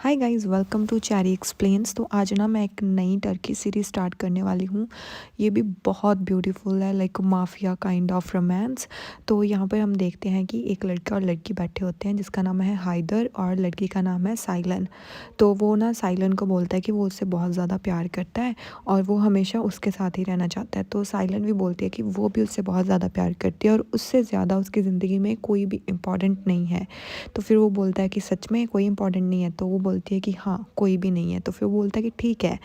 Hi guys, welcome to Cherry Explains. तो आज ना मैं एक नई टर्की सीरीज़ स्टार्ट करने वाली हूँ। ये भी बहुत ब्यूटीफुल है, like mafia kind of romance. तो यहाँ पर हम देखते हैं कि एक लड़का और लड़की बैठे होते हैं जिसका नाम है हाइदर और लड़की का नाम है साइलन। तो वो ना साइलन को बोलता है कि वो उससे बहुत ज़्यादा प्यार करता है और वो हमेशा उसके साथ ही रहना चाहता है। तो साइलन भी बोलती है कि वो भी उससे बहुत ज़्यादा प्यार करती है और उससे ज़्यादा उसकी ज़िंदगी में कोई भी इम्पॉर्टेंट नहीं है। तो फिर वो बोलता है कि सच में कोई इम्पोर्टेंट नहीं है? तो वो बोलती है कि हाँ, कोई भी नहीं है। तो फिर वो बोलता है कि ठीक है,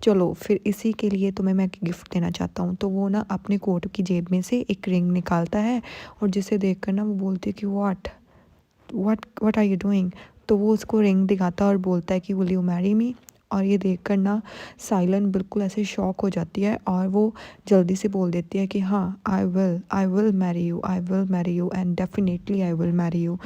चलो फिर इसी के लिए तुम्हें मैं गिफ्ट देना चाहता हूँ। तो वो ना अपने कोट की जेब में से एक रिंग निकालता है और जिसे देख कर ना वो बोलती है कि what what what are you doing. तो वो उसको रिंग दिखाता है और बोलता है कि विल यू मैरी मी। और ये देख कर ना साइलन बिल्कुल ऐसे शॉक हो जाती है और वो जल्दी से बोल देती है कि हाँ, I will marry you, I will marry you and definitely I will marry you.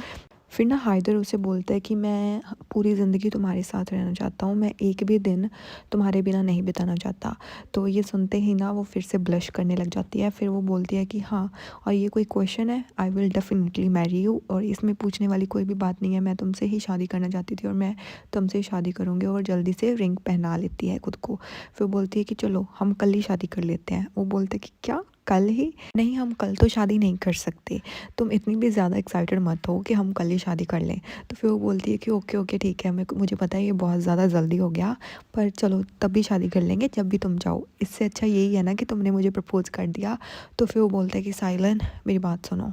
फिर ना हाइदर उसे बोलता है कि मैं पूरी ज़िंदगी तुम्हारे साथ रहना चाहता हूँ, मैं एक भी दिन तुम्हारे बिना नहीं बिताना चाहता। तो ये सुनते ही ना वो फिर से ब्लश करने लग जाती है। फिर वो बोलती है कि हाँ, और ये कोई क्वेश्चन है? I will definitely marry you, और इसमें पूछने वाली कोई भी बात नहीं है। मैं तुमसे ही शादी करना चाहती थी और मैं तुमसे ही शादी करूँगी। और जल्दी से रिंग पहना लेती है खुद को। फिर बोलती है कि चलो हम कल ही शादी कर लेते हैं। वो बोलते हैं कि क्या, कल ही? नहीं, हम कल तो शादी नहीं कर सकते। तुम इतनी भी ज़्यादा एक्साइटेड मत हो कि हम कल ही शादी कर लें। तो फिर वो बोलती है कि ओके ओके ठीक है, मुझे पता है ये बहुत ज़्यादा जल्दी हो गया, पर चलो तब भी शादी कर लेंगे जब भी तुम चाहो। इससे अच्छा यही है ना कि तुमने मुझे प्रपोज़ कर दिया। तो फिर वो बोलता है कि साइलन, मेरी बात सुनो।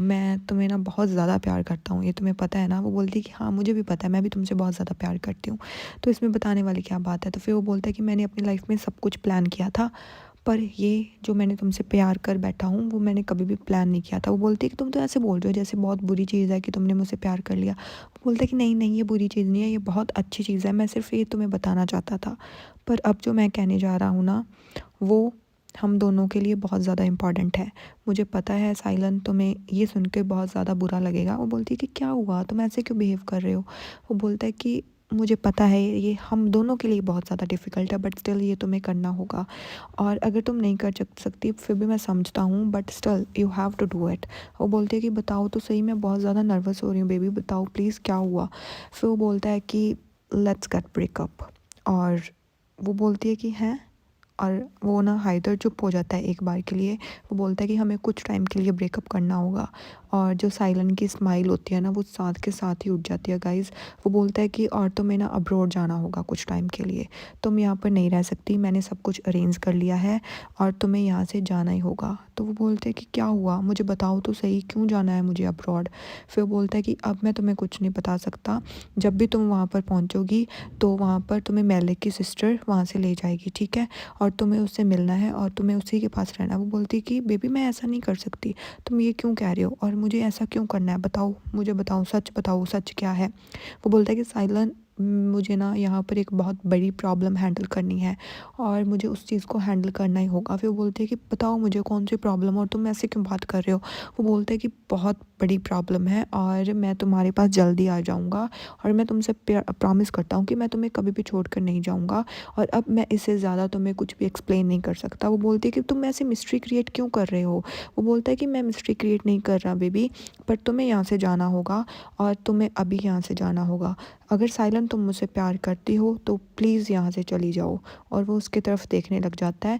मैं तुम्हें ना बहुत ज़्यादा प्यार करता हूँ, ये तुम्हें पता है ना? वो बोलती है कि हाँ, मुझे भी पता है, मैं भी तुमसे बहुत ज़्यादा प्यार करती हूँ। तो इसमें बताने वाली क्या बात है? तो फिर वो बोलता है कि मैंने अपनी लाइफ में सब कुछ प्लान किया था, पर ये जो मैंने तुमसे प्यार कर बैठा हूँ वो मैंने कभी भी प्लान नहीं किया था। वो बोलती है कि तुम तो ऐसे बोल रहे हो जैसे बहुत बुरी चीज़ है कि तुमने मुझसे प्यार कर लिया। वो बोलता है कि नहीं नहीं, ये बुरी चीज़ नहीं है, ये बहुत अच्छी चीज़ है, मैं सिर्फ ये तुम्हें बताना चाहता था। पर अब जो मैं कहने जा रहा हूँ ना, वो हम दोनों के लिए बहुत ज़्यादा इम्पॉर्टेंट है। मुझे पता है साइलन, तुम्हें ये सुन के बहुत ज़्यादा बुरा लगेगा। वो बोलती है कि क्या हुआ, तुम ऐसे क्यों बिहेव कर रहे हो? वो बोलता है कि मुझे पता है ये हम दोनों के लिए बहुत ज़्यादा डिफ़िकल्ट है, बट स्टिल ये तुम्हें करना होगा। और अगर तुम नहीं कर सकती फिर भी मैं समझता हूँ, but still you have to do it. वो बोलती है कि बताओ तो सही, मैं बहुत ज़्यादा नर्वस हो रही हूँ बेबी, बताओ प्लीज़ क्या हुआ। फिर वो बोलता है कि लेट्स गेट ब्रेकअप। और वो बोलती है कि हैं, और वो ना हाइदर चुप हो जाता है एक बार के लिए। वो बोलता है कि हमें कुछ टाइम के लिए ब्रेकअप करना होगा। और जो साइलन की स्माइल होती है ना, वो साथ के साथ ही उठ जाती है गाइज़। वो बोलता है कि और तुम्हें ना अब्रॉड जाना होगा कुछ टाइम के लिए, तुम यहाँ पर नहीं रह सकती, मैंने सब कुछ अरेंज कर लिया है और तुम्हें यहाँ से जाना ही होगा। तो वो बोलते हैं कि क्या हुआ, मुझे बताओ तो सही, क्यों जाना है मुझे अब्रॉड। फिर वो बोलता है कि अब मैं तुम्हें कुछ नहीं बता सकता, जब भी तुम वहाँ पर पहुँचोगी तो वहाँ पर तुम्हें मेलिक की सिस्टर वहाँ से ले जाएगी, ठीक है? और तुम्हें उससे मिलना है और तुम्हें उसी के पास रहना है। वो बोलती है कि बेबी मैं ऐसा नहीं कर सकती, तुम ये क्यों कह रहे हो और मुझे ऐसा क्यों करना है, बताओ मुझे, बताओ सच, बताओ सच क्या है। वो बोलता है कि साइलन, मुझे ना यहाँ पर एक बहुत बड़ी प्रॉब्लम हैंडल करनी है और मुझे उस चीज़ को हैंडल करना ही होगा। फिर वो बोलती है कि बताओ मुझे कौन सी प्रॉब्लम, और तुम ऐसे क्यों बात कर रहे हो। वो बोलता है कि बहुत बड़ी प्रॉब्लम है और मैं तुम्हारे पास जल्दी आ जाऊँगा और मैं तुमसे प्रॉमिस करता हूँ कि मैं तुम्हें कभी भी छोड़ कर नहीं जाऊँगा और अब मैं इससे ज़्यादा तुम्हें कुछ भी एक्सप्लेन नहीं कर सकता। वो बोलती है कि तुम ऐसे मिस्ट्री क्रिएट क्यों कर रहे हो। वो बोलता है कि मैं मिस्ट्री क्रिएट नहीं कर रहा बेबी, पर तुम्हें यहाँ से जाना होगा और तुम्हें अभी यहाँ से जाना होगा। अगर साइलन तुम मुझसे प्यार करती हो तो प्लीज़ यहाँ से चली जाओ। और वो उसकी तरफ देखने लग जाता है।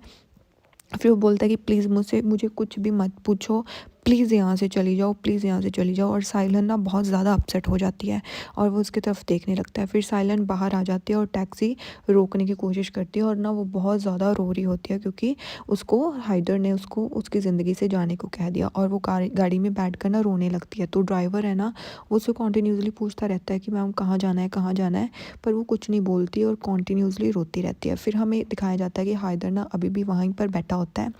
फिर वो बोलता है कि प्लीज़ मुझे कुछ भी मत पूछो, प्लीज़ यहाँ से चली जाओ, प्लीज़ यहाँ से चली जाओ। और साइलन ना बहुत ज़्यादा अपसेट हो जाती है और वो उसकी तरफ देखने लगता है। फिर साइलन बाहर आ जाती है और टैक्सी रोकने की कोशिश करती है और ना वो बहुत ज़्यादा रो रही होती है क्योंकि उसको हाइदर ने उसको उसकी ज़िंदगी से जाने को कह दिया। और वो गाड़ी में बैठ कर ना रोने लगती है। तो ड्राइवर है ना, वो उससे कॉन्टीन्यूसली पूछता रहता है कि मैम कहाँ जाना है, कहाँ जाना है, पर वो कुछ नहीं बोलती और कॉन्टीन्यूसली रोती रहती है। फिर हमें दिखाया जाता है कि हाइदर ना अभी भी वहीं पर बैठा होता है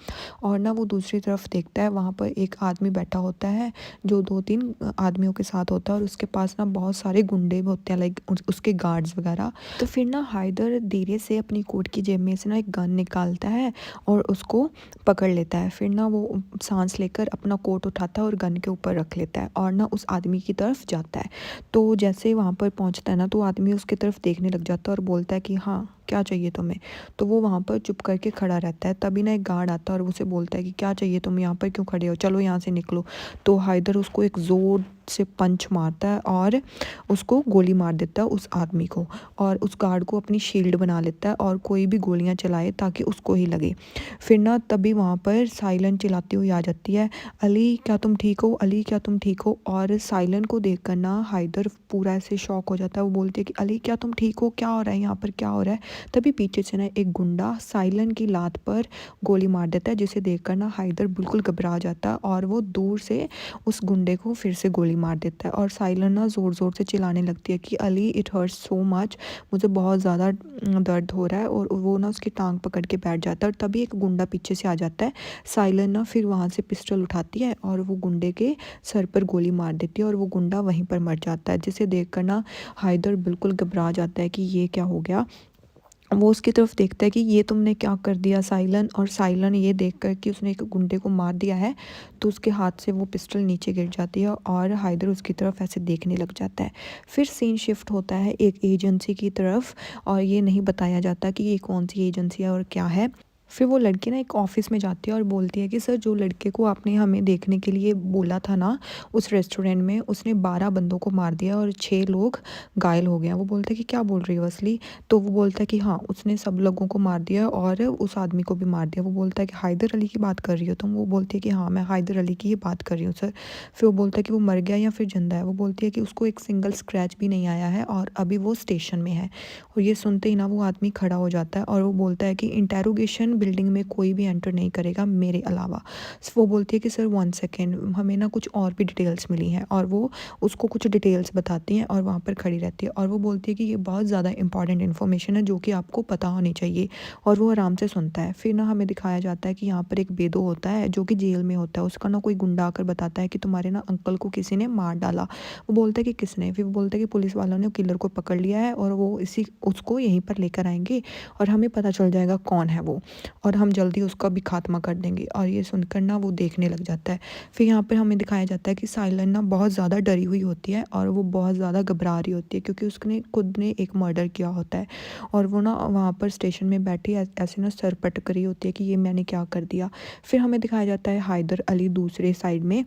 और ना वो दूसरी तरफ देखता है, वहाँ पर एक आदमी बैठा होता है जो 2-3 आदमियों के साथ होता है और उसके पास ना बहुत सारे गुंडे भी होते हैं, लाइक उसके गार्ड्स वगैरह। तो फिर ना हाइदर धीरे से अपनी कोट की जेब में से ना एक गन निकालता है और उसको पकड़ लेता है। फिर ना वो सांस लेकर अपना कोट उठाता है और गन के ऊपर रख लेता है और ना उस आदमी की तरफ जाता है। तो जैसे वहाँ पर पहुँचता है ना, तो आदमी उसकी तरफ देखने लग जाता है और बोलता है कि हाँ, क्या चाहिए तुम्हें। तो वो वहाँ पर चुप करके खड़ा रहता है। तभी ना एक गार्ड आता है और उसे बोलता है कि क्या चाहिए, तुम यहाँ पर क्यों खड़े हो, चलो यहाँ से निकलो। तो हाइदर उसको एक से पंच मारता है और उसको गोली मार देता है उस आदमी को, और उस गार्ड को अपनी शील्ड बना लेता है और कोई भी गोलियां चलाए ताकि उसको ही लगे। फिर ना तभी वहाँ पर साइलन चिल्लाती हुई आ जाती है, अली क्या तुम ठीक हो, अली क्या तुम ठीक हो। और साइलन को देखकर ना हाइदर पूरा ऐसे शॉक हो जाता है। वो बोलती है कि अली क्या तुम ठीक हो, क्या हो रहा है यहाँ पर, क्या हो रहा है। तभी पीछे से ना एक गुंडा साइलन की लात पर गोली मार देता है, जिसे देखकर ना हाइदर बिल्कुल घबरा जाता है और वो दूर से उस गुंडे को फिर से गोली मार देता है। और साइलन ना ज़ोर ज़ोर से चिल्लाने लगती है कि Ali it hurts so much, मुझे बहुत ज़्यादा दर्द हो रहा है। और वो ना उसकी टांग पकड़ के बैठ जाता है, और तभी एक गुंडा पीछे से आ जाता है। साइलन ना फिर वहाँ से पिस्टल उठाती है और वो गुंडे के सर पर गोली मार देती है, और वो गुंडा वहीं पर मर जाता है, जिसे देखकर ना हाइदर बिल्कुल घबरा जाता है कि ये क्या हो गया। वो उसकी तरफ देखता है कि ये तुमने क्या कर दिया साइलन। और साइलन ये देखकर कि उसने एक गुंडे को मार दिया है, तो उसके हाथ से वो पिस्टल नीचे गिर जाती है और हाइदर उसकी तरफ ऐसे देखने लग जाता है। फिर सीन शिफ्ट होता है एक एजेंसी की तरफ, और ये नहीं बताया जाता कि ये कौन सी एजेंसी है और क्या है। फिर वो लड़की ना एक ऑफिस में जाती है और बोलती है कि सर, जो लड़के को आपने हमें देखने के लिए बोला था ना उस रेस्टोरेंट में, उसने 12 बंदों को मार दिया और 6 लोग घायल हो गए हैं। वो बोलता है कि क्या बोल रही हो असली। तो वो बोलता है कि हाँ, उसने सब लोगों को मार दिया और उस आदमी को भी मार दिया। वो बोलता है कि हैदर अली की बात कर रही हो तुम। वो बोलती है कि हाँ, मैं हैदर अली की ही बात कर रही हूँ सर। फिर वो बोलता है कि वो मर गया या फिर जिंदा है। वो बोलती है कि उसको एक सिंगल स्क्रैच भी नहीं आया है और अभी वो स्टेशन में है। और ये सुनते ही ना वो आदमी खड़ा हो जाता है और वो बोलता है कि इंटेरोगेशन बिल्डिंग में कोई भी एंटर नहीं करेगा मेरे अलावा। वो बोलती है कि सर 1 सेकेंड, हमें ना कुछ और भी डिटेल्स मिली हैं। और वो उसको कुछ डिटेल्स बताती हैं और वहाँ पर खड़ी रहती है, और वो बोलती है कि ये बहुत ज़्यादा इंपॉर्टेंट इन्फॉर्मेशन है जो कि आपको पता होनी चाहिए। और वो आराम से सुनता है। फिर ना हमें दिखाया जाता है कि यहाँ पर एक बेदो होता है जो कि जेल में होता है। उसका ना कोई गुंडा आकर बताता है कि तुम्हारे ना अंकल को किसी ने मार डाला। वो बोलता है कि किसने। फिर वो बोलता है कि पुलिस वालों ने किलर को पकड़ लिया है और वो इसी उसको यहीं पर लेकर आएंगे और हमें पता चल जाएगा कौन है वो, और हम जल्दी उसका भी खात्मा कर देंगे। और ये सुनकर ना वो देखने लग जाता है। फिर यहाँ पर हमें दिखाया जाता है कि साइलन ना बहुत ज़्यादा डरी हुई होती है और वो बहुत ज़्यादा घबरा रही होती है, क्योंकि उसने खुद ने एक मर्डर किया होता है। और वो ना वहाँ पर स्टेशन में बैठी ऐसे ना सर पटक रही होती है कि ये मैंने क्या कर दिया। फिर हमें दिखाया जाता है हैदर अली दूसरे साइड में,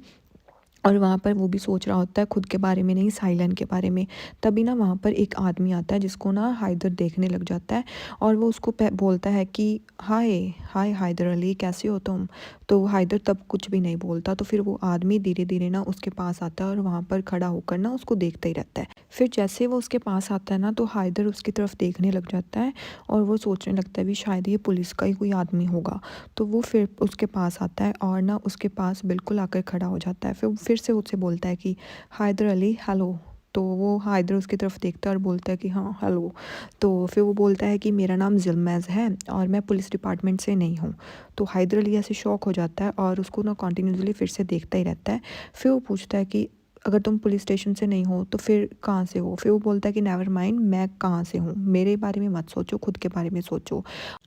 और वहाँ पर वो भी सोच रहा होता है खुद के बारे में नहीं, साइलन के बारे में। तभी ना वहाँ पर एक आदमी आता है जिसको ना हाइदर देखने लग जाता है, और वो उसको बोलता है कि हाय हाय हैदर अली, कैसे हो तुम। तो हाइदर तब कुछ भी नहीं बोलता। तो फिर वो आदमी धीरे धीरे ना उसके पास आता है और वहाँ पर खड़ा होकर ना उसको देखता ही रहता है। फिर जैसे वो उसके पास आता है ना, तो हाइदर उसकी तरफ देखने लग जाता है और वो सोचने लगता है भी शायद ये पुलिस का ही कोई आदमी होगा। तो वो फिर उसके पास आता है और ना उसके पास बिल्कुल आकर खड़ा हो जाता है। फिर से उससे बोलता है कि हैदर अली हेलो। तो वो हैदर उसकी तरफ देखता है और बोलता है कि हाँ हेलो। तो फिर वो बोलता है कि मेरा नाम जुल्मैज़ है और मैं पुलिस डिपार्टमेंट से नहीं हूँ। तो हैदर अली ऐसे शॉक हो जाता है और उसको ना कॉन्टीन्यूसली फिर से देखता ही रहता है। फिर वो पूछता है कि अगर तुम पुलिस स्टेशन से नहीं हो तो फिर कहाँ से हो। फिर वो बोलता है कि नेवर माइंड, मैं कहाँ से हूँ, मेरे बारे में मत सोचो, खुद के बारे में सोचो।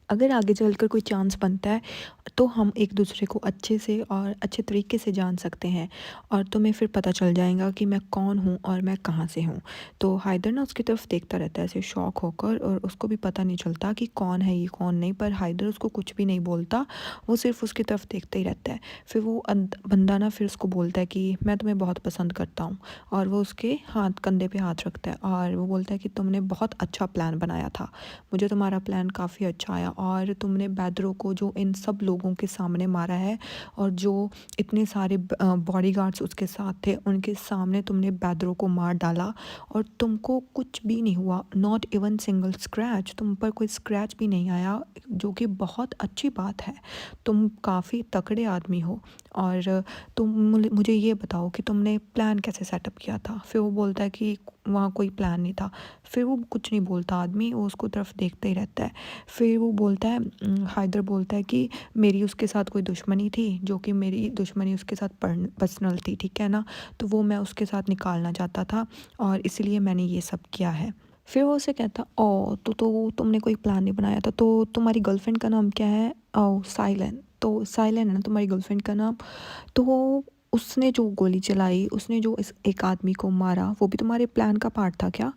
अगर आगे चलकर कोई चांस बनता है तो हम एक दूसरे को अच्छे से और अच्छे तरीके से जान सकते हैं, और तुम्हें फिर पता चल जाएगा कि मैं कौन हूँ और मैं कहाँ से हूँ। तो हैदर ना उसकी तरफ देखता रहता है ऐसे शॉक होकर, और उसको भी पता नहीं चलता कि कौन है ये कौन नहीं, पर हैदर उसको कुछ भी नहीं बोलता, वो सिर्फ उसकी तरफ देखता ही रहता है। फिर वो बंदा ना फिर उसको बोलता है कि मैं तुम्हें बहुत पसंद करता हूँ, और वो उसके कंधे पे हाथ रखता है और वो बोलता है कि तुमने बहुत अच्छा प्लान बनाया था, मुझे तुम्हारा प्लान काफ़ी अच्छा आया, और तुमने बैदरों को जो इन सब लोगों के सामने मारा है और जो इतने सारे बॉडीगार्ड्स उसके साथ थे उनके सामने तुमने बैदरों को मार डाला, और तुमको कुछ भी नहीं हुआ, नॉट इवन सिंगल स्क्रैच, तुम पर कोई स्क्रैच भी नहीं आया, जो कि बहुत अच्छी बात है। तुम काफ़ी तगड़े आदमी हो। और तुम मुझे ये बताओ कि तुमने प्लान कैसे सेटअप किया था। फिर वो बोलता है कि वहाँ कोई प्लान नहीं था। फिर वो कुछ नहीं बोलता आदमी, वो उसको तरफ देखता ही रहता है। फिर वो बोलता है हैदर बोलता है कि मेरी उसके साथ कोई दुश्मनी थी, जो कि मेरी दुश्मनी उसके साथ पर्सनल थी, ठीक है ना, तो वो मैं उसके साथ निकालना चाहता था और इसलिए मैंने ये सब किया है। फिर वो उसे कहता, ओ तो तुमने कोई प्लान नहीं बनाया था, तो तुम्हारी गर्लफ्रेंड का नाम क्या है। ओ साइलन। तो साइलन है ना तुम्हारी गर्लफ्रेंड का नाम। तो उसने जो गोली चलाई, उसने जो इस एक आदमी को मारा, वो भी तुम्हारे प्लान का पार्ट था क्या,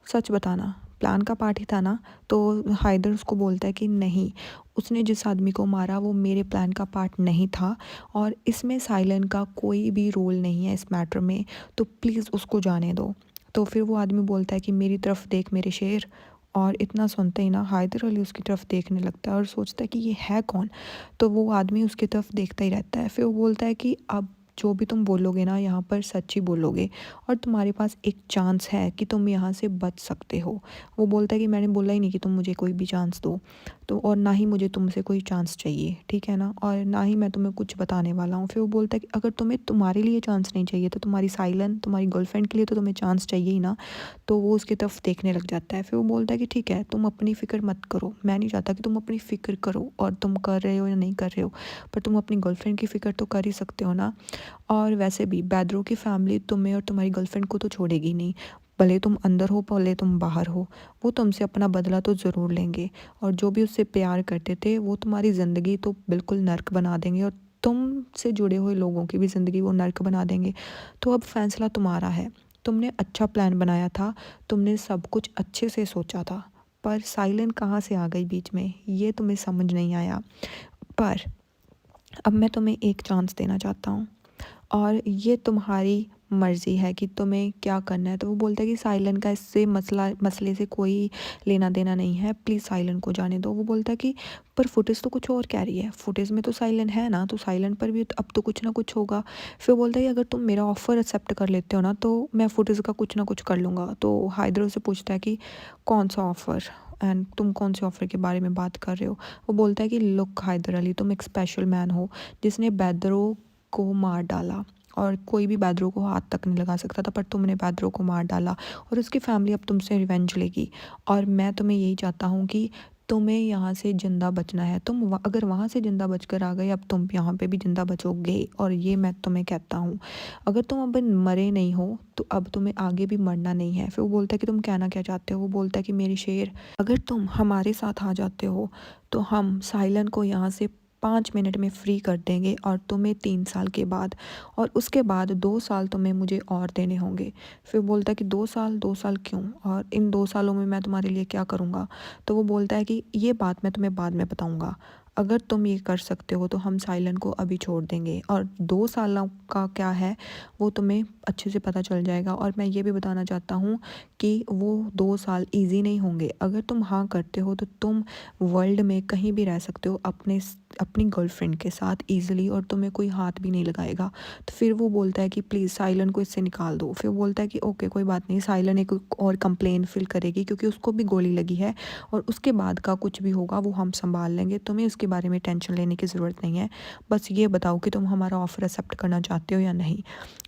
सच बताना। प्लान का पार्ट ही था ना। तो हाइदर उसको बोलता है कि नहीं, उसने जिस आदमी को मारा वो मेरे प्लान का पार्ट नहीं था और इसमें साइलन का कोई भी रोल नहीं है इस मैटर में, तो प्लीज़ उसको जाने दो। तो फिर वो आदमी बोलता है कि मेरी तरफ देख मेरे शेर। और इतना सुनते ही ना हैदर अली उसकी तरफ देखने लगता है और सोचता है कि ये है कौन। तो वो आदमी उसकी तरफ देखता ही रहता है। फिर वो बोलता है कि अब जो भी तुम बोलोगे ना यहाँ पर सच ही बोलोगे और तुम्हारे पास एक चांस है कि तुम यहाँ से बच सकते हो। वो बोलता है कि मैंने बोला ही नहीं कि तुम मुझे कोई भी चांस दो, तो और ना ही मुझे तुमसे कोई चांस चाहिए, ठीक है ना, और ना ही मैं तुम्हें कुछ बताने वाला हूँ। फिर वो बोलता है कि अगर तुम्हें तुम्हारे लिए चांस नहीं चाहिए तो तुम्हारी साइलन तुम्हारी गर्लफ्रेंड के लिए तो तुम्हें चांस चाहिए ही ना। तो वो उसकी तरफ देखने लग जाता है। फिर वो बोलता है कि ठीक है, तुम अपनी फ़िक्र मत करो, मैं नहीं चाहता कि तुम अपनी फ़िक्र करो और तुम कर रहे हो या नहीं कर रहे हो, पर तुम अपनी गर्लफ्रेंड की फ़िक्र तो कर ही सकते हो ना। और वैसे भी बैदरों की फैमिली तुम्हें और तुम्हारी गर्लफ्रेंड को तो छोड़ेगी नहीं, भले तुम अंदर हो भले तुम बाहर हो, वो तुमसे अपना बदला तो ज़रूर लेंगे। और जो भी उससे प्यार करते थे वो तुम्हारी ज़िंदगी तो बिल्कुल नर्क बना देंगे और तुमसे जुड़े हुए लोगों की भी ज़िंदगी वो नर्क बना देंगे। तो अब फैसला तुम्हारा है। तुमने अच्छा प्लान बनाया था, तुमने सब कुछ अच्छे से सोचा था, पर साइलेंट कहाँ से आ गई बीच में ये तुम्हें समझ नहीं आया। पर अब मैं तुम्हें एक चांस देना चाहता हूँ और ये तुम्हारी मर्ज़ी है कि तुम्हें क्या करना है। तो वो बोलता है कि साइलन का इससे मसले से कोई लेना देना नहीं है, प्लीज़ साइलन को जाने दो। वो बोलता है कि पर फुटेज तो कुछ और कह रही है, फुटेज में तो साइलन है ना, तो साइलन पर भी अब तो कुछ ना कुछ होगा। फिर वो बोलता है कि अगर तुम मेरा ऑफ़र एक्सेप्ट कर लेते हो ना तो मैं फुटेज का कुछ ना कुछ कर लूँगा। तो हाइदर उससे पूछता है कि कौन सा ऑफ़र एंड तुम कौन से ऑफ़र के बारे में बात कर रहे हो। वो बोलता है कि लुक हैदर अली, तुम एक स्पेशल मैन हो जिसने बैदरों को मार डाला और कोई भी बैदरों को हाथ तक नहीं लगा सकता था, पर तुमने बैदरों को मार डाला और उसकी फैमिली अब तुमसे रिवेंज लेगी। और मैं तुम्हें यही चाहता हूँ कि तुम्हें यहाँ से ज़िंदा बचना है। तुम अगर वहाँ से ज़िंदा बचकर आ गए, अब तुम यहाँ पे भी ज़िंदा बचोगे और ये मैं तुम्हें कहता हूँ। अगर तुम अब मरे नहीं हो तो अब तुम्हें आगे भी मरना नहीं है। फिर वो बोलता है कि तुम कहना क्या चाहते हो। वो बोलता है कि मेरी शेर, अगर तुम हमारे साथ आ जाते हो तो हम साइलन को यहाँ से 5 मिनट में फ्री कर देंगे और तुम्हें 3 साल के बाद, और उसके बाद 2 साल तुम्हें मुझे और देने होंगे। फिर बोलता है कि 2 साल, 2 साल क्यों, और इन 2 सालों में मैं तुम्हारे लिए क्या करूँगा। तो वो बोलता है कि ये बात मैं तुम्हें बाद में बताऊँगा, अगर तुम ये कर सकते हो तो हम साइलन को अभी छोड़ देंगे, और 2 सालों का क्या है वो तुम्हें अच्छे से पता चल जाएगा। और मैं ये भी बताना चाहता हूँ कि वो 2 साल ईजी नहीं होंगे। अगर तुम हाँ करते हो तो तुम वर्ल्ड में कहीं भी रह सकते हो अपनी गर्लफ्रेंड के साथ ईजिली, और तुम्हें कोई हाथ भी नहीं लगाएगा। तो फिर वो बोलता है कि प्लीज़ साइलन को इससे निकाल दो। फिर वो बोलता है कि ओके कोई बात नहीं, साइलन एक और कंप्लेन फिल करेगी क्योंकि उसको भी गोली लगी है, और उसके बाद का कुछ भी होगा वो हम संभाल लेंगे, तुम्हें उसके बारे में टेंशन लेने की ज़रूरत नहीं है। बस ये बताओ कि तुम हमारा ऑफ़र एक्सेप्ट करना चाहते हो या नहीं।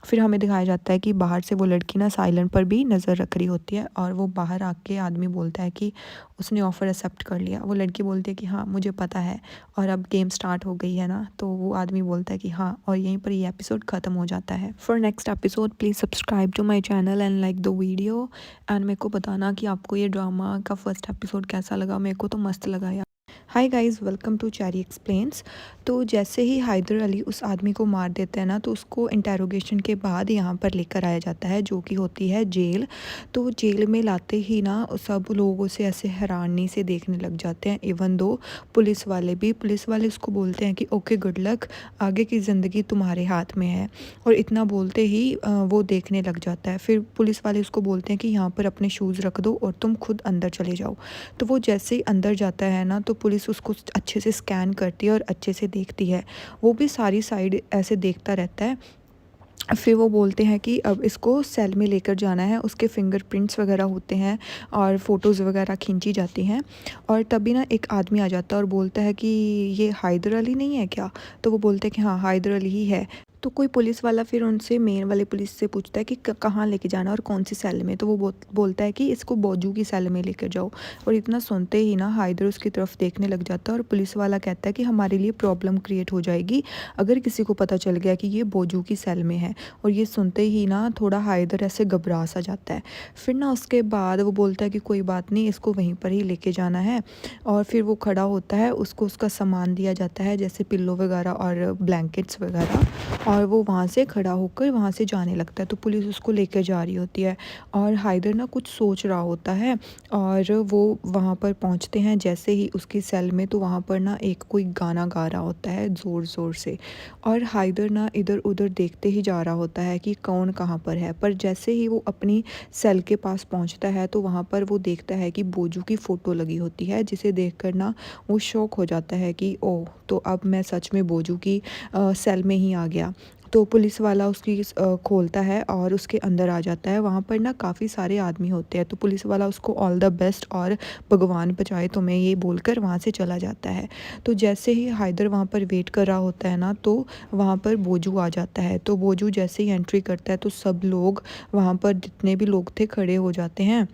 फिर हमें दिखाया जाता है कि बाहर से वो लड़की ना साइलन पर भी नज़र रख रही होती है, और वो बाहर आके आदमी बोलता है कि उसने ऑफ़र एक्सेप्ट कर लिया। वो लड़की बोलती है कि हाँ मुझे पता है, और अब गेम स्टार्ट हो गई है ना। तो वो आदमी बोलता है कि हाँ, और यहीं पर ये एपिसोड ख़त्म हो जाता है। For next episode please subscribe to my channel and like the video, and मेरे को बताना कि आपको ये ड्रामा का फर्स्ट एपिसोड कैसा लगा। मेरे को तो मस्त लगा यार। Hi guys, welcome to Cherry Explains. तो जैसे ही हैदर अली उस आदमी को मार देते हैं ना, तो उसको इंटेरोगेशन के बाद यहाँ पर लेकर आया जाता है, जो कि होती है जेल। तो जेल में लाते ही ना सब लोगों से ऐसे हैरानी से देखने लग जाते हैं, इवन दो पुलिस वाले उसको बोलते हैं कि ओके गुड लक, आगे की ज़िंदगी तुम्हारे हाथ में है। और इतना बोलते ही वो देखने लग जाता है। फिर पुलिस वाले उसको बोलते हैं कि यहाँ पर अपने शूज़ रख दो और तुम खुद अंदर चले जाओ। तो वो जैसे ही अंदर जाता है ना, तो पुलिस उसको अच्छे से स्कैन करती है और अच्छे से देखती है। वो भी सारी साइड ऐसे देखता रहता है। फिर वो बोलते हैं कि अब इसको सेल में लेकर जाना है, उसके फिंगरप्रिंट्स वगैरह होते हैं और फ़ोटोज़ वगैरह खींची जाती हैं। और तभी ना एक आदमी आ जाता है और बोलता है कि ये हैदर अली नहीं है क्या। तो वो बोलते हैं कि हाँ हैदर अली ही है। तो कोई पुलिस वाला फिर उनसे, मेन वाले पुलिस से पूछता है कि कहाँ लेके जाना और कौन सी सेल में। तो वो बोलता है कि इसको बौजू की सेल में लेकर जाओ। और इतना सुनते ही ना हैदर उसकी तरफ देखने लग जाता है, और पुलिस वाला कहता है कि हमारे लिए प्रॉब्लम क्रिएट हो जाएगी अगर किसी को पता चल गया कि ये बौजू की सेल में है। और ये सुनते ही ना थोड़ा हैदर ऐसे घबरा सा जाता है। फिर ना उसके बाद वो बोलता है कि कोई बात नहीं, इसको वहीं पर ही लेके जाना है। और फिर वो खड़ा होता है, उसको उसका सामान दिया जाता है जैसे पिल्लो वगैरह और ब्लैंकेट्स वगैरह। और वो वहाँ से खड़ा होकर वहाँ से जाने लगता है। तो पुलिस उसको लेकर जा रही होती है और हाइदर ना कुछ सोच रहा होता है और वो वहाँ पर पहुँचते हैं जैसे ही उसकी सेल में, तो वहाँ पर ना एक कोई गाना गा रहा होता है ज़ोर ज़ोर से। और हाइदर ना इधर उधर देखते ही जा रहा होता है कि कौन कहाँ पर है। पर जैसे ही वो अपनी सेल के पास पहुँचता है तो वहाँ पर वो देखता है कि बोजू की फ़ोटो लगी होती है, जिसे देखकर ना वो शॉक हो जाता है कि ओह, तो अब मैं सच में बोजू की सेल में ही आ गया। तो पुलिस वाला उसकी खोलता है और उसके अंदर आ जाता है। वहाँ पर ना काफ़ी सारे आदमी होते हैं, तो पुलिस वाला उसको ऑल द बेस्ट और भगवान बचाए तुम्हें ये बोलकर वहाँ से चला जाता है। तो जैसे ही हाइदर वहाँ पर वेट कर रहा होता है ना, तो वहाँ पर बोजू आ जाता है। तो बोजू जैसे ही एंट्री करता है तो सब लोग वहाँ पर जितने भी लोग थे खड़े हो जाते हैं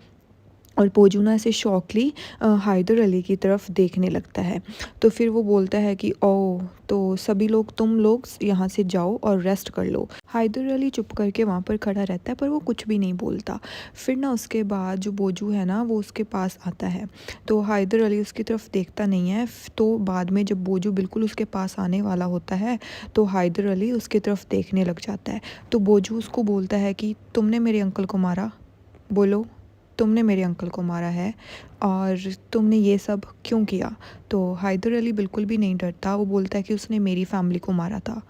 और बोजू ना ऐसे शॉकली हाइदर अली की तरफ देखने लगता है। तो फिर वो बोलता है कि ओह, तो सभी लोग तुम लोग यहाँ से जाओ और रेस्ट कर लो। हाइदर अली चुप करके वहाँ पर खड़ा रहता है पर वो कुछ भी नहीं बोलता। फिर ना उसके बाद जो बोजू है ना वो उसके पास आता है, तो हाइदर अली उसकी तरफ देखता नहीं है। तो बाद में जब बोजू बिल्कुल उसके पास आने वाला होता है तो हाइदर अली उसकी तरफ देखने लग जाता है। तो बोजू उसको बोलता है कि तुमने मेरे अंकल को मारा, बोलो तुमने मेरे अंकल को मारा है और तुमने ये सब क्यों किया। तो हाइदर अली बिल्कुल भी नहीं डरता, वो बोलता है कि उसने मेरी फैमिली को मारा था,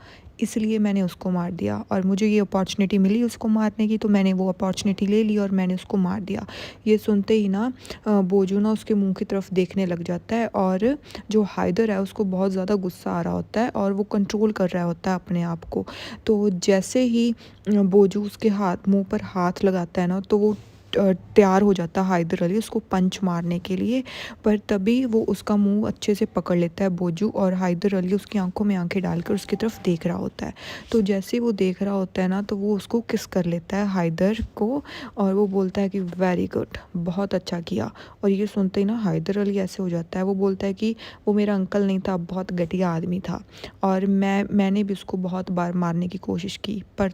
इसलिए मैंने उसको मार दिया और मुझे ये अपॉर्चुनिटी मिली उसको मारने की, तो मैंने वो अपॉर्चुनिटी ले ली और मैंने उसको मार दिया। ये सुनते ही ना बोजू ना उसके मुंह की तरफ देखने लग जाता है और जो हाइदर है उसको बहुत ज़्यादा गुस्सा आ रहा होता है और वो कंट्रोल कर रहा होता है अपने आप को। तो जैसे ही बोजू उसके मुंह पर हाथ लगाता है ना, तो वो तैयार हो जाता है हाइदर अली उसको पंच मारने के लिए। पर तभी वो उसका मुंह अच्छे से पकड़ लेता है बोजू और हाइदर अली उसकी आंखों में आंखें डालकर उसकी तरफ देख रहा होता है। तो जैसे ही वो देख रहा होता है ना, तो वो उसको किस कर लेता है हाइदर को और वो बोलता है कि वेरी गुड, बहुत अच्छा किया। और ये सुनते ही ना हाइदर अली ऐसे हो जाता है, वो बोलता है कि वो मेरा अंकल नहीं था, बहुत घटिया आदमी था और मैंने भी उसको बहुत बार मारने की कोशिश की, पर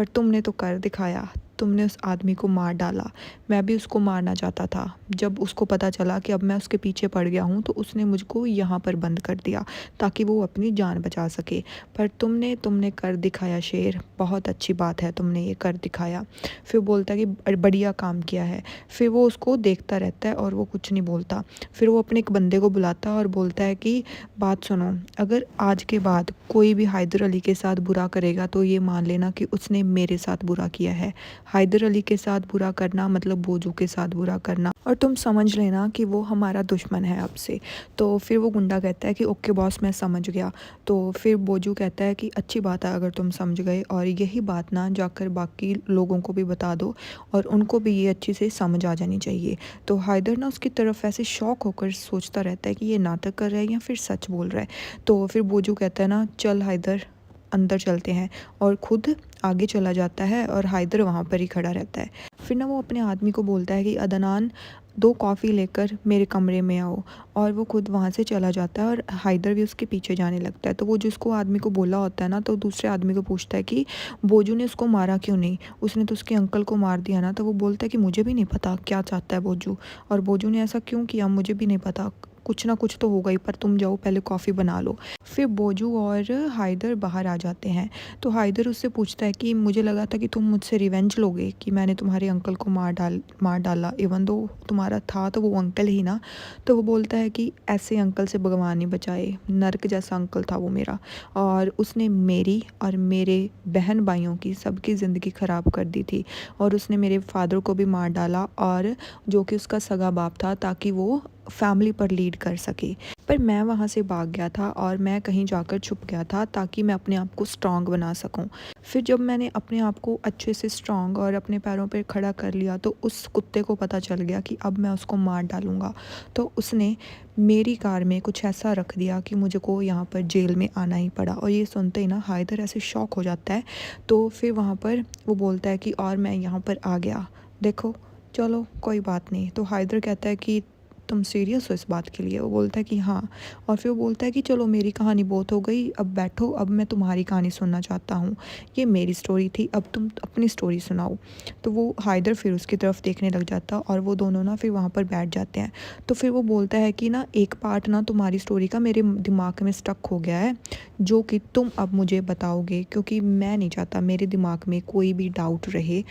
तुमने तो कर दिखाया, तुमने उस आदमी को मार डाला। मैं भी उसको मारना चाहता था, जब उसको पता चला कि अब मैं उसके पीछे पड़ गया हूँ तो उसने मुझको यहाँ पर बंद कर दिया ताकि वो अपनी जान बचा सके। पर तुमने कर दिखाया शेर, बहुत अच्छी बात है, तुमने ये कर दिखाया। फिर बोलता है कि बढ़िया काम किया है। फिर वो उसको देखता रहता है और वो कुछ नहीं बोलता। फिर वो अपने एक बंदे को बुलाता है और बोलता है कि बात सुनो, अगर आज के बाद कोई भी हाइदर अली के साथ बुरा करेगा तो ये मान लेना कि उसने मेरे साथ बुरा किया है। हाइदर अली के साथ बुरा करना मतलब बोजू के साथ बुरा करना, और तुम समझ लेना कि वो हमारा दुश्मन है अब से। तो फिर वो गुंडा कहता है कि ओके बॉस, मैं समझ गया। तो फिर बोजू कहता है कि अच्छी बात है अगर तुम समझ गए, और यही बात ना जाकर बाकी लोगों को भी बता दो और उनको भी ये अच्छी से समझ आ जानी चाहिए। तो हाइदर ना उसकी तरफ ऐसे शौक होकर सोचता रहता है कि ये नाटक कर रहा है या फिर सच बोल रहा है। तो फिर बोजू कहता है ना, चल हाइदर अंदर चलते हैं, और खुद आगे चला जाता है और हाइदर वहाँ पर ही खड़ा रहता है। फिर ना वो अपने आदमी को बोलता है कि अदनान, 2 कॉफ़ी लेकर मेरे कमरे में आओ, और वो खुद वहाँ से चला जाता है और हाइदर भी उसके पीछे जाने लगता है। तो वो जिसको आदमी को बोला होता है ना, तो दूसरे आदमी को पूछता है कि बोजू ने उसको मारा क्यों नहीं, उसने तो उसके अंकल को मार दिया ना। तो वो बोलता है कि मुझे भी नहीं पता क्या चाहता है बोजू, और बोजू ने ऐसा क्यों किया मुझे भी नहीं पता, कुछ ना कुछ तो होगा ही, पर तुम जाओ पहले कॉफ़ी बना लो। फिर बोजू और हाइदर बाहर आ जाते हैं। तो हाइदर उससे पूछता है कि मुझे लगा था कि तुम मुझसे रिवेंज लोगे कि मैंने तुम्हारे अंकल को मार डाला, इवन दो तुम्हारा था तो वो अंकल ही ना। तो वो बोलता है कि ऐसे अंकल से भगवान ही बचाए, नर्क जैसा अंकल था वो मेरा, और उसने मेरी और मेरे बहन भाइयों की सबकी ज़िंदगी ख़राब कर दी थी, और उसने मेरे फादर को भी मार डाला, और जो कि उसका सगा बाप था, ताकि वो फैमिली पर लीड कर सके। पर मैं वहाँ से भाग गया था और मैं कहीं जाकर छुप गया था ताकि मैं अपने आप को स्ट्रॉन्ग बना सकूं। फिर जब मैंने अपने आप को अच्छे से स्ट्रॉन्ग और अपने पैरों पर खड़ा कर लिया तो उस कुत्ते को पता चल गया कि अब मैं उसको मार डालूंगा। तो उसने मेरी कार में कुछ ऐसा रख दिया कि मुझे को यहाँ पर जेल में आना ही पड़ा। और ये सुनते ही ना हाइदर ऐसे शॉक हो जाता है। तो फिर वहाँ पर वो बोलता है कि और मैं यहाँ पर आ गया, देखो, चलो कोई बात नहीं। तो हाइदर कहता है कि तुम सीरियस हो इस बात के लिए? वो बोलता है कि हाँ। और फिर वो बोलता है कि चलो मेरी कहानी बहुत हो गई, अब बैठो, अब मैं तुम्हारी कहानी सुनना चाहता हूँ। ये मेरी स्टोरी थी, अब तुम अपनी स्टोरी सुनाओ। तो वो हाइदर फिर उसकी तरफ देखने लग जाता और वो दोनों ना फिर वहाँ पर बैठ जाते हैं। तो फिर वो बोलता है कि ना एक पार्ट ना तुम्हारी स्टोरी का मेरे दिमाग में स्टक हो गया है, जो कि तुम अब मुझे बताओगे, क्योंकि मैं नहीं चाहता मेरे दिमाग में कोई भी डाउट रहे,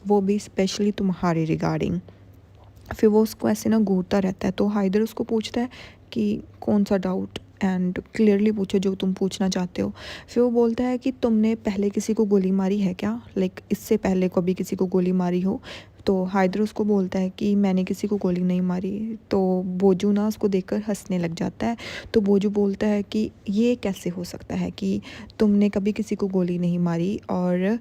वो भी स्पेशली तुम्हारे रिगार्डिंग। फिर वो उसको ऐसे ना घूरता रहता है। तो हाइदर उसको पूछता है कि कौन सा डाउट, एंड क्लियरली पूछो जो तुम पूछना चाहते हो। फिर वो बोलता है कि तुमने पहले किसी को गोली मारी है क्या, लाइक इससे पहले कभी किसी को गोली मारी हो? तो हाइदर उसको बोलता है कि मैंने किसी को गोली नहीं मारी। तो बोजू ना उसको देखकर हंसने लग जाता है। तो बोजू बोलता है कि ये कैसे हो सकता है कि तुमने कभी किसी को गोली नहीं मारी, और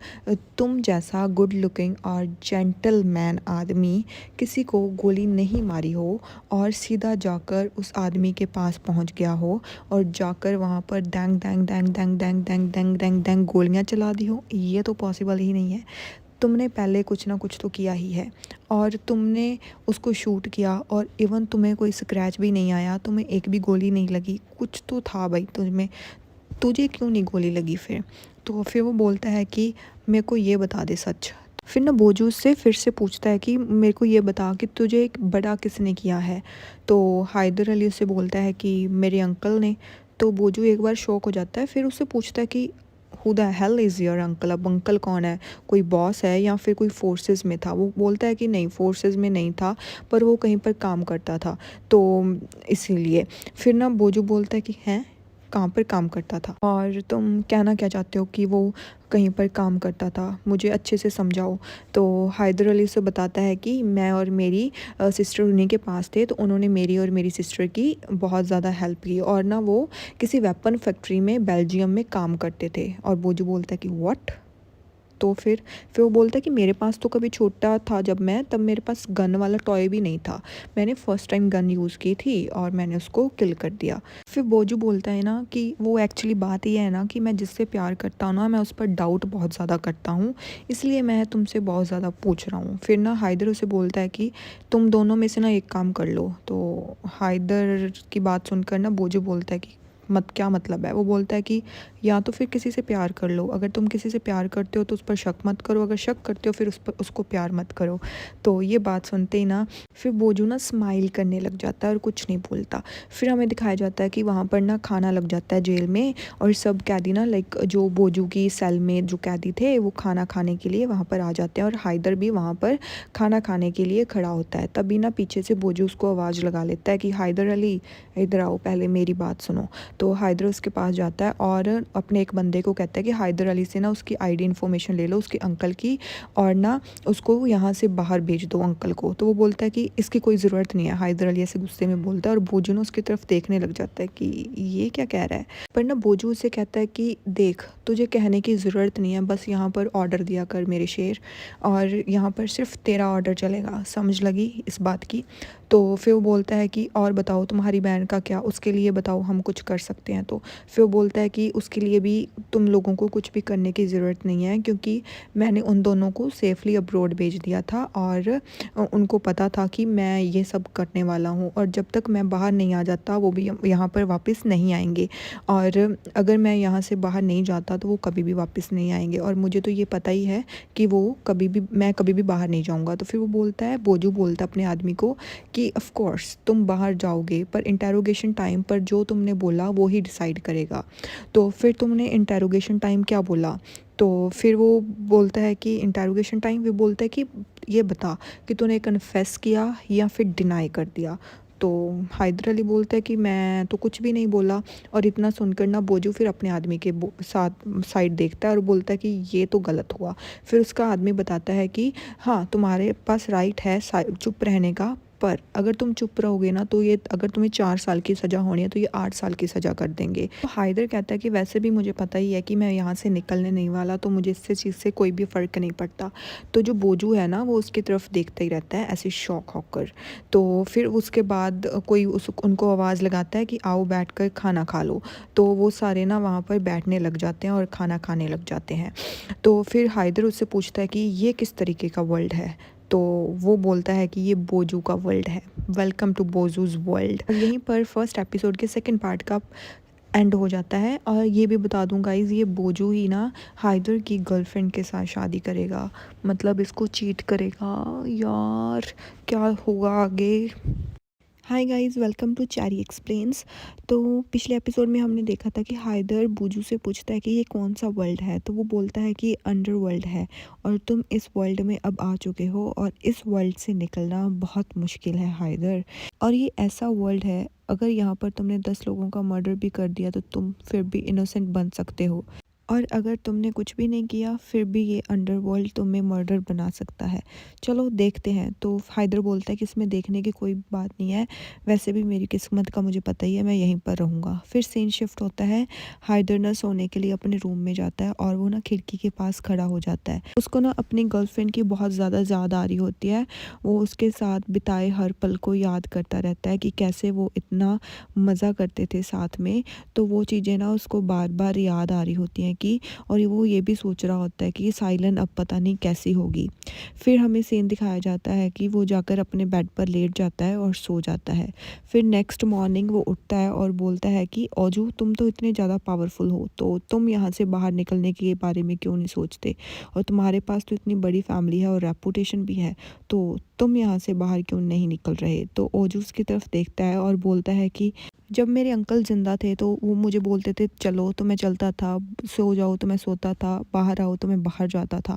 तुम जैसा गुड लुकिंग और जेंटलमैन आदमी किसी को गोली नहीं मारी हो, और सीधा जाकर उस आदमी के पास पहुंच गया हो, और जाकर वहाँ पर dang dang dang dang dang dang dang dang dang गोलियाँ चला दी हो। ये तो पॉसिबल ही नहीं है। तुमने पहले कुछ ना कुछ तो किया ही है, और तुमने उसको शूट किया, और इवन तुम्हें कोई स्क्रैच भी नहीं आया, तुम्हें एक भी गोली नहीं लगी, कुछ तो था भाई तुझमें, तुझे क्यों नहीं गोली लगी फिर? तो फिर वो बोलता है कि मेरे को ये बता दे सच। फिर ना बोजू से फिर से पूछता है कि मेरे को ये बता कि तुझे एक बड़ा किसने किया है? तो हैदर अली उससे बोलता है कि मेरे अंकल ने। तो बोजू एक बार शॉक हो जाता है, फिर उससे पूछता है कि who the hell is your uncle? अब अंकल कौन है? कोई बॉस है या फिर कोई फोर्सेस में था? वो बोलता है कि नहीं, फोर्सेस में नहीं था, पर वो कहीं पर काम करता था, तो इसीलिए। फिर ना बोजू बोलता है कि हैं, कहाँ पर काम करता था, और तुम कहना क्या चाहते हो कि वो कहीं पर काम करता था? मुझे अच्छे से समझाओ। तो हैदर अली उसे बताता है कि मैं और मेरी सिस्टर उन्हीं के पास थे, तो उन्होंने मेरी और मेरी सिस्टर की बहुत ज़्यादा हेल्प की, और ना वो किसी वेपन फैक्ट्री में बेल्जियम में काम करते थे। और बोजू बोलता है कि व्हाट? तो फिर वो बोलता है कि मेरे पास तो कभी छोटा था जब मैं, तब मेरे पास गन वाला टॉय भी नहीं था, मैंने फ़र्स्ट टाइम गन यूज़ की थी और मैंने उसको किल कर दिया। फिर बोजू बोलता है ना कि वो एक्चुअली बात ये है ना कि मैं जिससे प्यार करता हूँ ना, मैं उस पर डाउट बहुत ज़्यादा करता हूँ, इसलिए मैं तुमसे बहुत ज़्यादा पूछ रहा हूँ। फिर ना हाइदर उसे बोलता है कि तुम दोनों में से ना एक काम कर लो। तो हाइदर की बात सुनकर ना बोजू बोलता है कि क्या मतलब है? वो बोलता है कि या तो फिर किसी से प्यार कर लो, अगर तुम किसी से प्यार करते हो तो उस पर शक मत करो, अगर शक करते हो फिर उसको प्यार मत करो। तो ये बात सुनते ही ना फिर बोजू ना स्माइल करने लग जाता है और कुछ नहीं बोलता। फिर हमें दिखाया जाता है कि वहाँ पर ना खाना लग जाता है जेल में, और सब कैदी ना लाइक जो बोजू की सेल में जो कैदी थे वो खाना खाने के लिए वहाँ पर आ जाते हैं, और हाइदर भी वहाँ पर खाना खाने के लिए खड़ा होता है। तभी ना पीछे से बोजू उसको आवाज़ लगा लेता है कि हैदर अली इधर आओ, पहले मेरी बात सुनो। तो हैदर उसके पास जाता है और अपने एक बंदे को कहता है कि हैदर अली से ना उसकी आईडी इन्फॉर्मेशन ले लो उसके अंकल की, और ना उसको यहाँ से बाहर भेज दो अंकल को। तो वो बोलता है कि इसकी कोई ज़रूरत नहीं है, हैदर अली ऐसे गुस्से में बोलता है, और बोजू ना उसकी तरफ देखने लग जाता है कि ये क्या कह रहा है। पर ना बोजू उसे कहता है कि देख, तुझे कहने की ज़रूरत नहीं है, बस यहाँ पर ऑर्डर दिया कर मेरे शेर, और यहाँ पर सिर्फ तेरा ऑर्डर चलेगा, समझ लगी इस बात की? तो फिर वो बोलता है कि और बताओ तुम्हारी बहन का क्या, उसके लिए बताओ हम कुछ कर सकते हैं। तो फिर वो बोलता है कि उसके लिए भी तुम लोगों को कुछ भी करने की ज़रूरत नहीं है, क्योंकि मैंने उन दोनों को सेफली अब्रॉड भेज दिया था, और उनको पता था कि मैं ये सब करने वाला हूँ, और जब तक मैं बाहर नहीं आ जाता वो भी यहाँ पर वापस नहीं आएंगे, और अगर मैं यहाँ से बाहर नहीं जाता तो वो कभी भी वापस नहीं आएंगे, और मुझे तो ये पता ही है कि मैं कभी भी बाहर नहीं जाऊँगा। तो फिर वो बोलता है, बोजू बोलता है अपने आदमी को कि ऑफ कोर्स तुम बाहर जाओगे, पर इंटेरोगेशन टाइम पर जो तुमने बोला वो ही डिसाइड करेगा। तो फिर तुमने इंटेरोगेशन टाइम क्या बोला? तो फिर वो बोलता है कि इंटेरोगेशन टाइम, वो बोलता है कि ये बता कि तूने कन्फेस किया या फिर डिनाई कर दिया। तो हैदर अली बोलता है कि मैं तो कुछ भी नहीं बोला, और इतना सुनकर ना बोजू फिर अपने आदमी के साथ साइड देखता है और बोलता है कि ये तो गलत हुआ। फिर उसका आदमी बताता है कि हाँ, तुम्हारे पास राइट है चुप रहने का, पर अगर तुम चुप रहोगे ना तो ये, अगर तुम्हें 4 साल की सज़ा होनी है तो ये 8 साल की सज़ा कर देंगे। तो हैदर कहता है कि वैसे भी मुझे पता ही है कि मैं यहाँ से निकलने नहीं वाला, तो मुझे इससे चीज़ से कोई भी फ़र्क नहीं पड़ता। तो जो बोजू है ना वो उसकी तरफ देखता ही रहता है ऐसे शॉक होकर। तो फिर उसके बाद कोई उनको आवाज़ लगाता है कि आओ बैठ कर खाना खा लो। तो वो सारे ना वहाँ पर बैठने लग जाते हैं और खाना खाने लग जाते हैं। तो फिर हैदर उससे पूछता है कि ये किस तरीके का वर्ल्ड है? तो वो बोलता है कि ये बोजू का वर्ल्ड है, वेलकम टू बोजूज़ वर्ल्ड। और यहीं पर फर्स्ट एपिसोड के सेकंड पार्ट का एंड हो जाता है। और ये भी बता दूँ गाइज़, ये बोजू ही ना हाइदर की गर्लफ्रेंड के साथ शादी करेगा, मतलब इसको चीट करेगा। यार क्या होगा आगे। Hi guys, welcome to Cherry Explains. तो पिछले एपिसोड में हमने देखा था कि हायदर बोजू से पूछता है कि ये कौन सा वर्ल्ड है, तो वो बोलता है कि ये अंडर वर्ल्ड है और तुम इस वर्ल्ड में अब आ चुके हो और इस वर्ल्ड से निकलना बहुत मुश्किल है हायदर। और ये ऐसा वर्ल्ड है, अगर यहाँ पर तुमने 10 लोगों का मर्डर भी कर दिया तो तुम फिर भी इनोसेंट बन सकते हो, और अगर तुमने कुछ भी नहीं किया फिर भी ये अंडरवर्ल्ड तुम्हें मर्डर बना सकता है। चलो देखते हैं। तो हायदर बोलता है कि इसमें देखने की कोई बात नहीं है, वैसे भी मेरी किस्मत का मुझे पता ही है, मैं यहीं पर रहूँगा। फिर सीन शिफ्ट होता है, हायदर ना सोने के लिए अपने रूम में जाता है और वो ना खिड़की के पास खड़ा हो जाता है। उसको ना अपनी गर्लफ्रेंड की बहुत ज़्यादा याद आ रही होती है। वो उसके साथ बिताए हर पल को याद करता रहता है कि कैसे वो इतना मज़ा करते थे साथ में। तो वो चीज़ें ना उसको बार बार याद आ रही होती हैं कि, और वो ये भी सोच रहा होता है कि साइलन अब पता नहीं कैसी होगी। फिर हमें सीन दिखाया जाता है कि वो जाकर अपने बेड पर लेट जाता है और सो जाता है। फिर नेक्स्ट मॉर्निंग वो उठता है और बोलता है कि ओजू, तुम तो इतने ज़्यादा पावरफुल हो, तो तुम यहाँ से बाहर निकलने के बारे में क्यों नहीं सोचते, और तुम्हारे पास तो इतनी बड़ी फैमिली है और रेपुटेशन भी है, तो तुम यहाँ से बाहर क्यों नहीं निकल रहे। तो ओजू उसकी तरफ देखता है और बोलता है कि जब मेरे अंकल ज़िंदा थे तो वो मुझे बोलते थे चलो तो मैं चलता था, सो जाओ तो मैं सोता था, बाहर आओ तो मैं बाहर जाता था।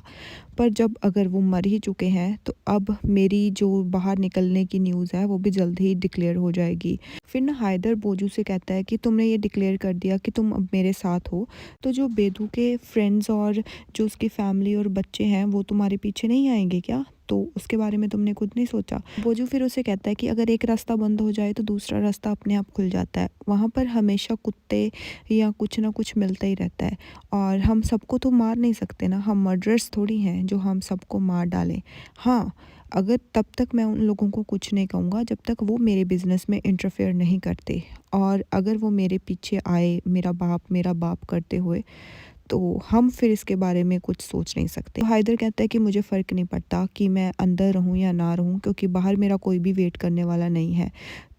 पर जब अगर वो मर ही चुके हैं तो अब मेरी जो बाहर निकलने की न्यूज़ है वो भी जल्द ही डिक्लेयर हो जाएगी। फिर ना हायदर बोजू से कहता है कि तुमने ये डिक्लेयर कर दिया कि तुम अब मेरे साथ हो, तो जो बेदू के फ्रेंड्स और जो उसकी फैमिली और बच्चे हैं वो तुम्हारे पीछे नहीं आएंगे क्या, तो उसके बारे में तुमने खुद नहीं सोचा। बोजू फिर उसे कहता है कि अगर एक रास्ता बंद हो जाए तो दूसरा रास्ता अपने आप खुल जाता है, वहाँ पर हमेशा कुत्ते या कुछ ना कुछ मिलता ही रहता है, और हम सबको तो मार नहीं सकते ना, हम मर्डरर्स थोड़ी हैं जो हम सबको मार डालें। हाँ, अगर तब तक मैं उन लोगों को कुछ नहीं कहूँगा जब तक वो मेरे बिज़नेस में इंटरफेयर नहीं करते, और अगर वो मेरे पीछे आए मेरा बाप करते हुए, तो हम फिर इसके बारे में कुछ सोच नहीं सकते। तो हायदर कहता है कि मुझे फ़र्क नहीं पड़ता कि मैं अंदर रहूँ या ना रहूँ, क्योंकि बाहर मेरा कोई भी वेट करने वाला नहीं है।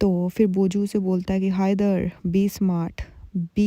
तो फिर बोजू से बोलता है कि हायदर बी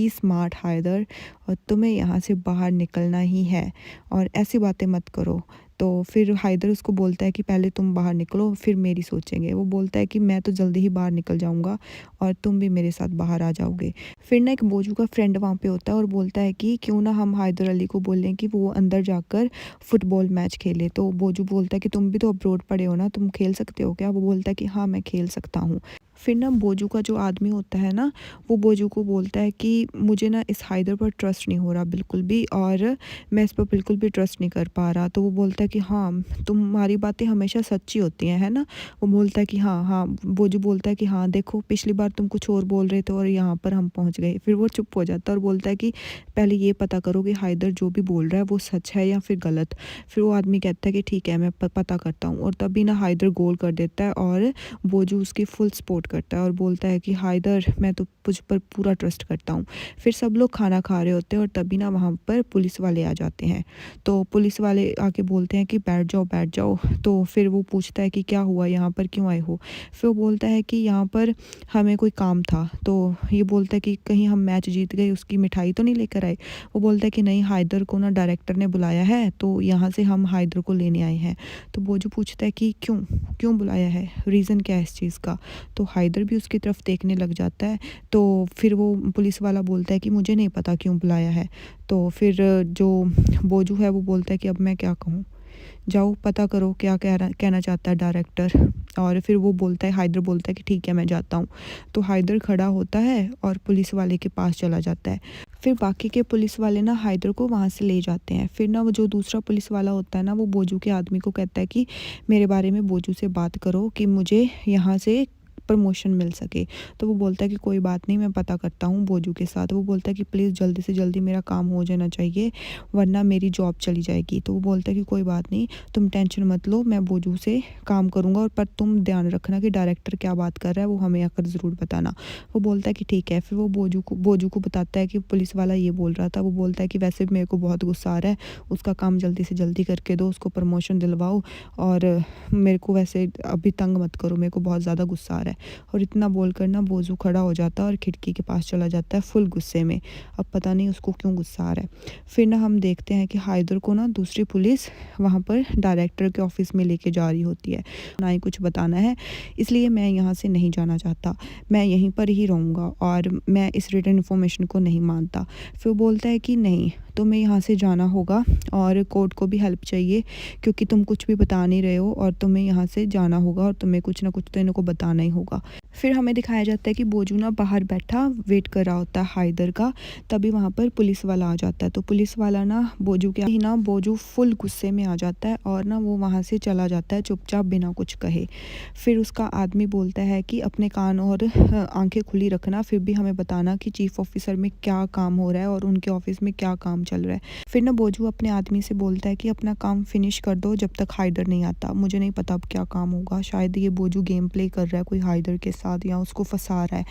स्मार्ट हायदर, और तुम्हें यहाँ से बाहर निकलना ही है और ऐसी बातें मत करो। तो फिर हायदर उसको बोलता है कि पहले तुम बाहर निकलो फिर मेरी सोचेंगे। वो बोलता है कि मैं तो जल्दी ही बाहर निकल जाऊँगा और तुम भी मेरे साथ बाहर आ जाओगे। फिर ना एक बोजू का फ्रेंड वहाँ पे होता है और बोलता है कि क्यों ना हम हैदर अली को बोलें कि वो अंदर जाकर फुटबॉल मैच खेले। तो बोजू बोलता है कि तुम भी तो अब्रोड पढ़े हो ना, तुम खेल सकते हो क्या। वो बोलता है कि हाँ मैं खेल सकता हूँ। फिर ना बोजू का जो आदमी होता है ना, वो बोजू को बोलता है कि मुझे ना इस हैदर पर ट्रस्ट नहीं हो रहा बिल्कुल भी, और मैं इस पर बिल्कुल भी ट्रस्ट नहीं कर पा रहा। तो वो बोलता है कि हाँ तुम्हारी बातें हमेशा सच्ची होती हैं, है ना। वो बोलता है कि हाँ हाँ, बोजू बोलता है कि हाँ देखो पिछली बार तुम कुछ और बोल रहे थे और यहाँ पर हम पहुँच गए। फिर वो चुप हो जाता है और बोलता है कि पहले ये पता करो कि हैदर जो भी बोल रहा है वो सच है या फिर गलत। फिर वो आदमी कहता है कि ठीक है मैं पता करता हूँ, और तभी ना हैदर गोल कर देता है और बोजू उसकी फुल सपोर्ट करता है और बोलता है कि हैदर मैं तो तुझ पर पूरा ट्रस्ट करता हूँ। फिर सब लोग खाना खा रहे होते हैं और तभी ना वहाँ पर पुलिस वाले आ जाते हैं। तो पुलिस वाले आके बोलते हैं कि बैठ जाओ बैठ जाओ। तो फिर वो पूछता है कि क्या हुआ, यहाँ पर क्यों आए हो। फिर वो बोलता है कि यहाँ पर हमें कोई काम था। तो ये बोलता है कि कहीं हम मैच जीत गए उसकी मिठाई तो नहीं लेकर आए। वो बोलता है कि नहीं, हैदर को ना डायरेक्टर ने बुलाया है तो यहाँ से हम हैदर को लेने आए हैं। तो बोजू पूछता है कि क्यों क्यों बुलाया है, रीज़न क्या है इस चीज़ का। तो हैदर भी उसकी तरफ देखने लग जाता है। तो फिर वो पुलिस वाला बोलता है कि मुझे नहीं पता क्यों बुलाया है। तो फिर जो बोजू है वो बोलता है कि अब मैं क्या कहूँ, जाओ पता करो क्या कहना चाहता है डायरेक्टर। और फिर वो बोलता है, हैदर बोलता है कि ठीक है मैं जाता हूँ। तो हैदर खड़ा होता है और पुलिस वाले के पास चला जाता है। फिर बाकी के पुलिस वाले ना हैदर को वहाँ से ले जाते हैं। फिर ना वो जो दूसरा पुलिस वाला होता है ना, वो बोजू के आदमी को कहता है कि मेरे बारे में बोजू से बात करो कि मुझे यहाँ से प्रमोशन मिल सके। तो वो बोलता है कि कोई बात नहीं, मैं पता करता हूँ बोजू के साथ। वो बोलता है कि प्लीज़ जल्दी से जल्दी मेरा काम हो जाना चाहिए, वरना मेरी जॉब चली जाएगी। तो वो बोलता है कि कोई बात नहीं, तुम टेंशन मत लो, मैं बोजू से काम करूँगा, और पर तुम ध्यान रखना कि डायरेक्टर क्या बात कर रहा है वो हमें आकर ज़रूर बताना। वो बोलता है कि ठीक है। फिर वो बोजू को बताता है कि पुलिस वाला ये बोल रहा था। वो बोलता है कि वैसे भी मेरे को बहुत गुस्सा आ रहा है, उसका काम जल्दी से जल्दी करके दो, उसको प्रमोशन दिलवाओ, और मेरे को वैसे अभी तंग मत करो, मेरे को बहुत ज़्यादा गुस्सा आ रहा है। और इतना बोलकर ना बोजू खड़ा हो जाता है और खिड़की के पास चला जाता है फुल गुस्से में। अब पता नहीं उसको क्यों गुस्सा आ रहा है। फिर ना हम देखते हैं कि हाइदर को ना दूसरी पुलिस वहाँ पर डायरेक्टर के ऑफिस में लेके जा रही होती है। ना ही कुछ बताना है, इसलिए मैं यहाँ से नहीं जाना चाहता, मैं यहीं पर ही रहूँगा और मैं इस रिटन इन्फॉर्मेशन को नहीं मानता। फिर वो बोलता है कि नहीं, तुम्हें यहाँ से जाना होगा और कोर्ट को भी हेल्प चाहिए, क्योंकि तुम कुछ भी बता नहीं रहे हो, और तुम्हें यहाँ से जाना होगा और तुम्हें कुछ ना कुछ तो इनको बताना ही होगा। फिर हमें दिखाया जाता है कि बोजू ना बाहर बैठा वेट कर रहा होता है हाइदर का। तभी वहाँ पर पुलिस वाला आ जाता है। तो पुलिस वाला ना बोजू के ही ना बोजू फुल गुस्से में आ जाता है और ना वो वहाँ से चला जाता है चुपचाप बिना कुछ कहे। फिर उसका आदमी बोलता है कि अपने कान और आंखें खुली रखना, फिर भी हमें बताना कि चीफ ऑफिसर में क्या काम हो रहा है और उनके ऑफिस में क्या काम चल रहा है। फिर ना बोजू अपने आदमी से बोलता है कि अपना काम फिनिश कर दो जब तक हाइदर नहीं आता। मुझे नहीं पता अब क्या काम होगा, शायद ये बोजू गेम प्ले कर रहा है कोई हाइदर के साथ या उसको फंसा रहा है।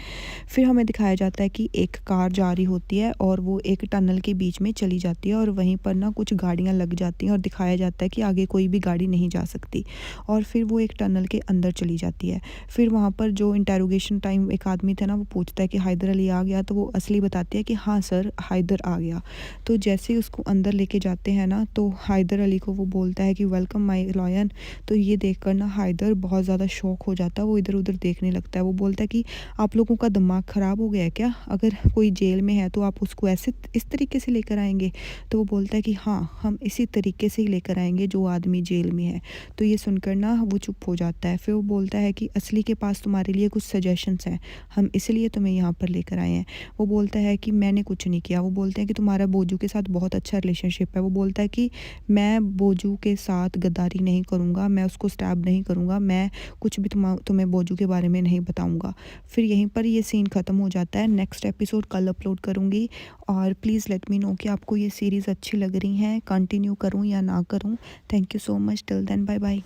फिर हमें दिखाया जाता है कि एक कार जा रही होती है और वो एक टनल के बीच में चली जाती है, और वहीं पर ना कुछ गाड़ियाँ लग जाती हैं और दिखाया जाता है कि आगे कोई भी गाड़ी नहीं जा सकती, और फिर वो एक टनल के अंदर चली जाती है। फिर वहाँ पर जो इंटेरोगेशन टाइम एक आदमी था ना, वो पूछता है कि हाइदर अली आ गया, तो वो असली बताती है कि हाँ सर, हाइदर आ गया। तो जैसे ही उसको अंदर लेके जाते हैं ना, तो हाइदर अली को वो बोलता है कि वेलकम माय लॉयन। तो ये देखकर ना हाइदर बहुत ज़्यादा शॉक हो जाता है, वो इधर उधर देखने लगता है। वो बोलता है कि आप लोगों का दिमाग ख़राब हो गया है क्या? अगर कोई जेल में है तो आप उसको ऐसे इस तरीके से लेकर आएंगे? तो वो बोलता है कि हाँ, हम इसी तरीके से ही लेकर आएंगे जो आदमी जेल में है। तो ये सुनकर ना वो चुप हो जाता है। फिर वो बोलता है कि असली के पास तुम्हारे लिए कुछ सजेशंस हैं, हम इसलिए तुम्हें यहाँ पर लेकर आए हैं। वो बोलता है कि मैंने कुछ नहीं किया। वो बोलते हैं कि तुम्हारा बोजू के साथ बहुत अच्छा रिलेशनशिप है। वो बोलता है कि मैं बोजू के साथ गद्दारी नहीं करूँगा, मैं उसको स्टैब नहीं करूँगा, मैं कुछ भी तुम्हें बोजू के बारे में नहीं बताऊँगा। फिर यहीं पर ये सीन ख़त्म हो जाता है। नेक्स्ट एपिसोड कल अपलोड करूँगी, और प्लीज़ लेट मी नो कि आपको ये सीरीज़ अच्छी लग रही है, कंटिन्यू करूँ या ना करूँ। Thank you so much, till then bye bye.